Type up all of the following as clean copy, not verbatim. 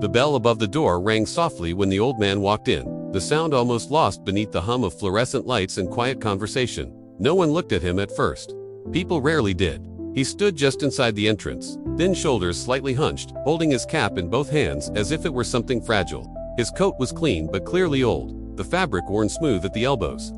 The bell above the door rang softly when the old man walked in, the sound almost lost beneath the hum of fluorescent lights and quiet conversation. No one looked at him at first. People rarely did. He stood just inside the entrance, thin shoulders slightly hunched, holding his cap in both hands as if it were something fragile. His coat was clean but clearly old, the fabric worn smooth at the elbows.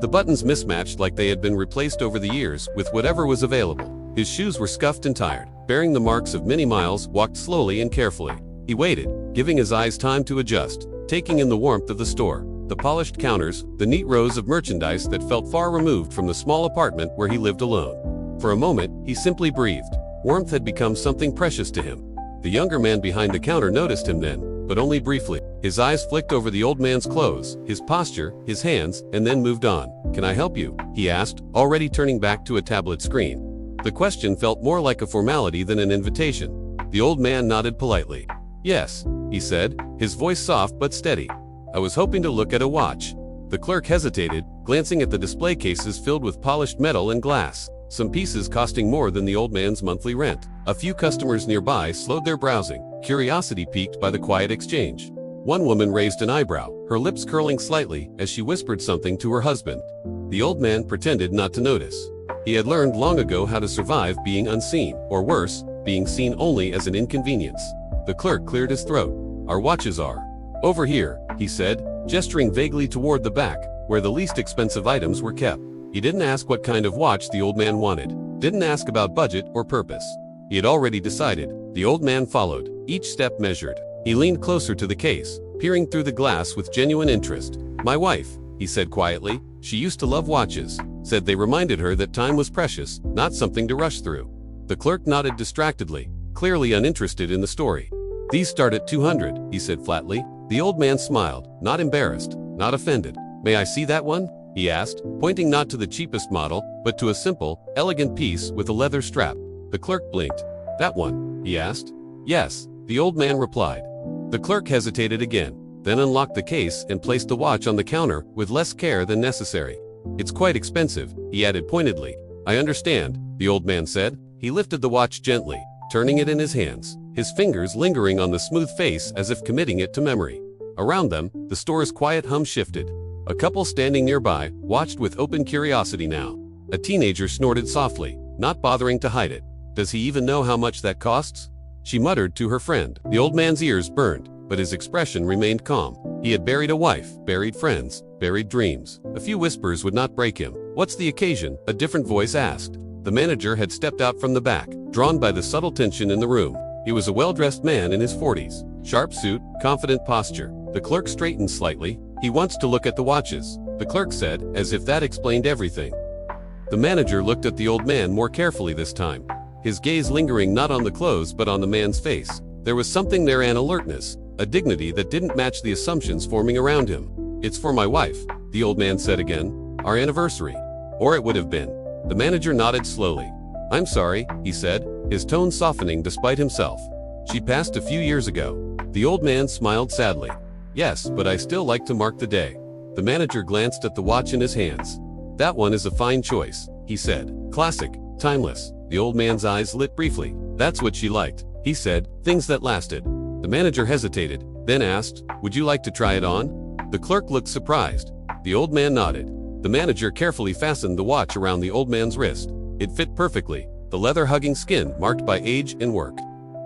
The buttons mismatched like they had been replaced over the years with whatever was available. His shoes were scuffed and tired, bearing the marks of many miles, walked slowly and carefully. He waited, giving his eyes time to adjust, taking in the warmth of the store, the polished counters, the neat rows of merchandise that felt far removed from the small apartment where he lived alone. For a moment, he simply breathed. Warmth had become something precious to him. The younger man behind the counter noticed him then, but only briefly. His eyes flicked over the old man's clothes, his posture, his hands, and then moved on. "Can I help you?" he asked, already turning back to a tablet screen. The question felt more like a formality than an invitation. The old man nodded politely. "Yes," he said, his voice soft but steady. "I was hoping to look at a watch." The clerk hesitated, glancing at the display cases filled with polished metal and glass, some pieces costing more than the old man's monthly rent. A few customers nearby slowed their browsing, curiosity piqued by the quiet exchange. One woman raised an eyebrow, her lips curling slightly as she whispered something to her husband. The old man pretended not to notice. He had learned long ago how to survive being unseen, or worse, being seen only as an inconvenience. The clerk cleared his throat. "Our watches are over here," he said, gesturing vaguely toward the back, where the least expensive items were kept. He didn't ask what kind of watch the old man wanted, didn't ask about budget or purpose. He had already decided. The old man followed, each step measured. He leaned closer to the case, peering through the glass with genuine interest. "My wife," he said quietly. "She used to love watches, said they reminded her that time was precious, not something to rush through." The clerk nodded distractedly, clearly uninterested in the story. "These start at 200, he said flatly. The old man smiled, not embarrassed, not offended. "May I see that one?" he asked, pointing not to the cheapest model, but to a simple, elegant piece with a leather strap. The clerk blinked. "That one?" he asked. "Yes," the old man replied. The clerk hesitated again, then unlocked the case and placed the watch on the counter with less care than necessary. "It's quite expensive," he added pointedly. "I understand," the old man said. He lifted the watch gently, turning it in his hands, his fingers lingering on the smooth face as if committing it to memory. Around them, the store's quiet hum shifted. A couple standing nearby watched with open curiosity now. A teenager snorted softly, not bothering to hide it. "Does he even know how much that costs?" she muttered to her friend. The old man's ears burned, but his expression remained calm. He had buried a wife, buried friends, buried dreams. A few whispers would not break him. "What's the occasion?" a different voice asked. The manager had stepped out from the back, drawn by the subtle tension in the room. He was a well-dressed man in his 40s. Sharp suit, confident posture. The clerk straightened slightly. "He wants to look at the watches," the clerk said, as if that explained everything. The manager looked at the old man more carefully this time, his gaze lingering not on the clothes but on the man's face. There was something there, an alertness, a dignity that didn't match the assumptions forming around him. "It's for my wife," the old man said again. "Our anniversary. Or it would have been." The manager nodded slowly. "I'm sorry," he said, his tone softening despite himself. "She passed a few years ago." The old man smiled sadly. "Yes, but I still like to mark the day." The manager glanced at the watch in his hands. "That one is a fine choice," he said. "Classic, timeless." The old man's eyes lit briefly. "That's what she liked," he said, "things that lasted." The manager hesitated, then asked, "Would you like to try it on?" The clerk looked surprised. The old man nodded. The manager carefully fastened the watch around the old man's wrist. It fit perfectly, the leather-hugging skin marked by age and work.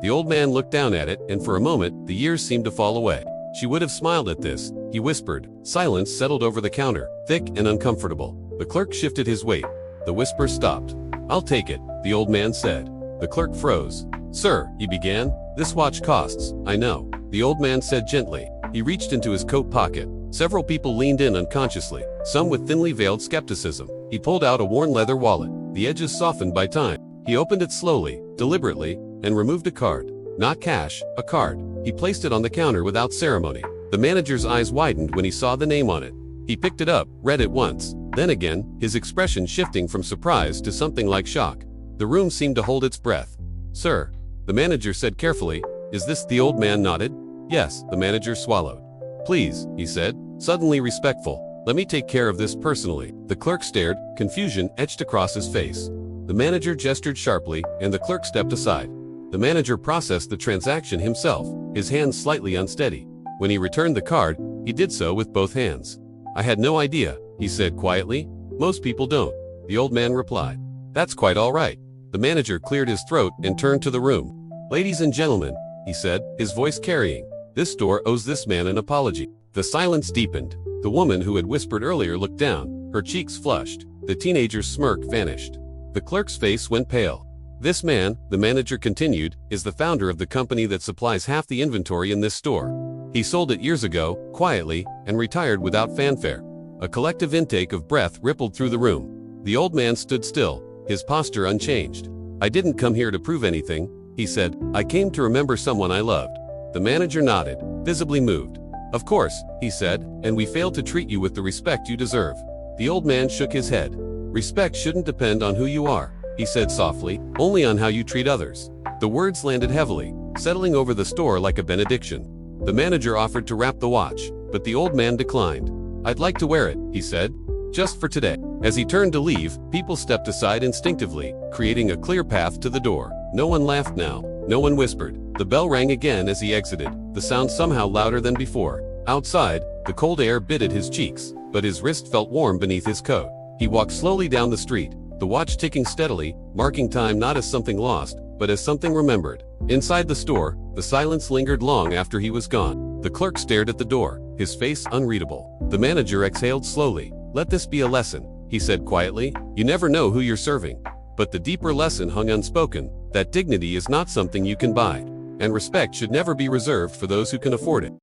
The old man looked down at it, and for a moment, the years seemed to fall away. "She would have smiled at this," he whispered. Silence settled over the counter, thick and uncomfortable. The clerk shifted his weight. The whisper stopped. "I'll take it," the old man said. The clerk froze. "Sir," he began, "this watch costs." "I know," the old man said gently. He reached into his coat pocket. Several people leaned in unconsciously, some with thinly veiled skepticism. He pulled out a worn leather wallet, the edges softened by time. He opened it slowly, deliberately, and removed a card. Not cash, a card. He placed it on the counter without ceremony. The manager's eyes widened when he saw the name on it. He picked it up, read it once, then again, his expression shifting from surprise to something like shock. The room seemed to hold its breath. "Sir," the manager said carefully. "Is this?" The old man nodded. "Yes," the manager swallowed. "Please," he said, suddenly respectful. "Let me take care of this personally." The clerk stared, confusion etched across his face. The manager gestured sharply, and the clerk stepped aside. The manager processed the transaction himself, his hands slightly unsteady. When he returned the card, he did so with both hands. "I had no idea," he said quietly. "Most people don't," the old man replied. "That's quite all right." The manager cleared his throat and turned to the room. "Ladies and gentlemen," he said, his voice carrying, "this store owes this man an apology." The silence deepened. The woman who had whispered earlier looked down, her cheeks flushed. The teenager's smirk vanished. The clerk's face went pale. "This man," the manager continued, "is the founder of the company that supplies half the inventory in this store. He sold it years ago, quietly, and retired without fanfare." A collective intake of breath rippled through the room. The old man stood still, his posture unchanged. "I didn't come here to prove anything," he said. "I came to remember someone I loved." The manager nodded, visibly moved. "Of course," he said, "and we failed to treat you with the respect you deserve." The old man shook his head. "Respect shouldn't depend on who you are," he said softly, "only on how you treat others." The words landed heavily, settling over the store like a benediction. The manager offered to wrap the watch, but the old man declined. "I'd like to wear it," he said, "just for today." As he turned to leave, people stepped aside instinctively, creating a clear path to the door. No one laughed now. No one whispered. The bell rang again as he exited, the sound somehow louder than before. Outside, the cold air bit at his cheeks, but his wrist felt warm beneath his coat. He walked slowly down the street, the watch ticking steadily, marking time not as something lost, but as something remembered. Inside the store, the silence lingered long after he was gone. The clerk stared at the door, his face unreadable. The manager exhaled slowly. "Let this be a lesson," he said quietly. "You never know who you're serving." But the deeper lesson hung unspoken, that dignity is not something you can buy, and respect should never be reserved for those who can afford it.